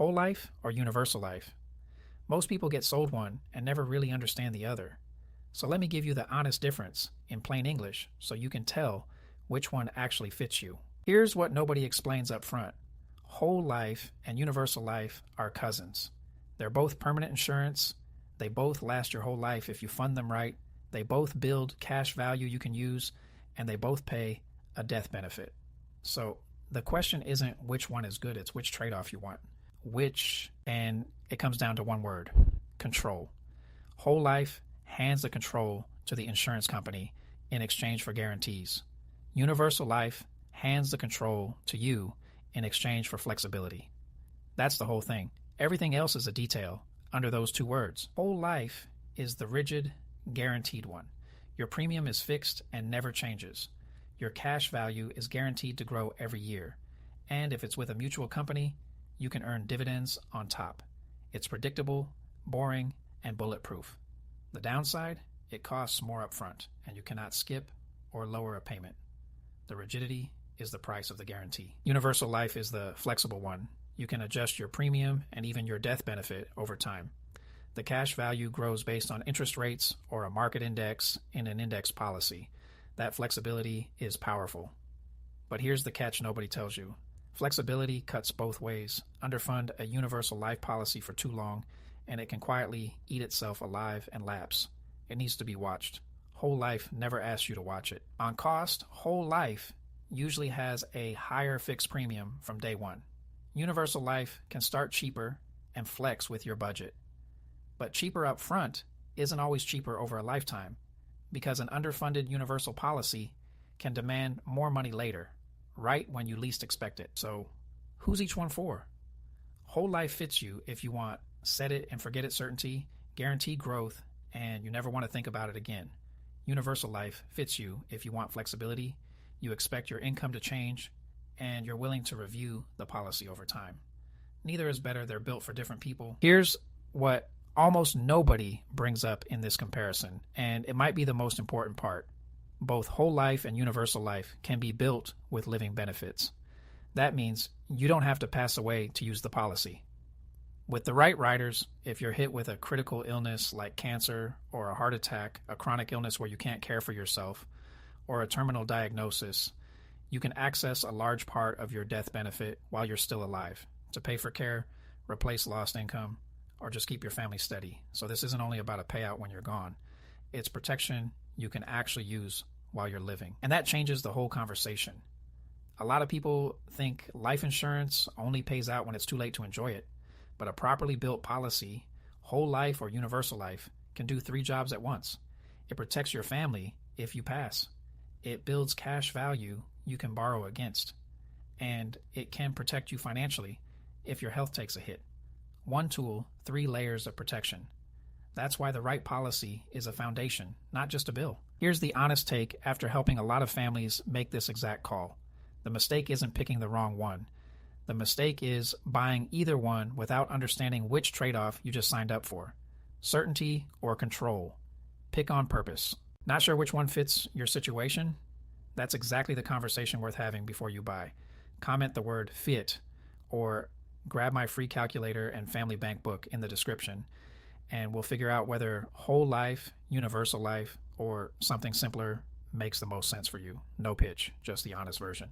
whole life or universal life? Most people get sold one and never really understand the other. So let me give you the honest difference in plain English so you can tell which one actually fits you. Here's what nobody explains up front. Whole life and universal life are cousins. They're both permanent insurance. They both last your whole life if you fund them right. They both build cash value you can use, and they both pay a death benefit. So the question isn't which one is good, it's which trade-off you want. And it comes down to one word: control. Whole life hands the control to the insurance company in exchange for guarantees. Universal life hands the control to you in exchange for flexibility. That's the whole thing. Everything else is a detail under those two words. Whole life is the rigid, guaranteed one. Your premium is fixed and never changes. Your cash value is guaranteed to grow every year. And if it's with a mutual company, you can earn dividends on top. It's predictable, boring, and bulletproof. The downside? It costs more upfront, and you cannot skip or lower a payment. The rigidity is the price of the guarantee. Universal life is the flexible one. You can adjust your premium and even your death benefit over time. The cash value grows based on interest rates or a market index in an index policy. That flexibility is powerful. But here's the catch nobody tells you. Flexibility cuts both ways. Underfund a universal life policy for too long, and it can quietly eat itself alive and lapse. It needs to be watched. Whole life never asks you to watch it. On cost, whole life usually has a higher fixed premium from day one. Universal life can start cheaper and flex with your budget. But cheaper up front isn't always cheaper over a lifetime, because an underfunded universal policy can demand more money later, right when you least expect it. So who's each one for? Whole life fits you if you want set it and forget it certainty, guaranteed growth, and you never want to think about it again. Universal life fits you if you want flexibility, you expect your income to change, and you're willing to review the policy over time. Neither is better. They're built for different people. Here's what almost nobody brings up in this comparison, and it might be the most important part. Both whole life and universal life can be built with living benefits. That means you don't have to pass away to use the policy. With the right riders, if you're hit with a critical illness like cancer or a heart attack, a chronic illness where you can't care for yourself, or a terminal diagnosis, you can access a large part of your death benefit while you're still alive to pay for care, replace lost income, or just keep your family steady. So this isn't only about a payout when you're gone. It's protection you can actually use while you're living. And that changes the whole conversation. A lot of people think life insurance only pays out when it's too late to enjoy it. But a properly built policy, whole life or universal life, can do 3 jobs at once. It protects your family if you pass. It builds cash value you can borrow against. And it can protect you financially if your health takes a hit. One tool, 3 layers of protection. That's why the right policy is a foundation, not just a bill. Here's the honest take after helping a lot of families make this exact call. The mistake isn't picking the wrong one. The mistake is buying either one without understanding which trade-off you just signed up for. Certainty or control. Pick on purpose. Not sure which one fits your situation? That's exactly the conversation worth having before you buy. Comment the word FIT or grab my free calculator and family bank book in the description, and we'll figure out whether whole life, universal life, or something simpler makes the most sense for you. No pitch, just the honest version.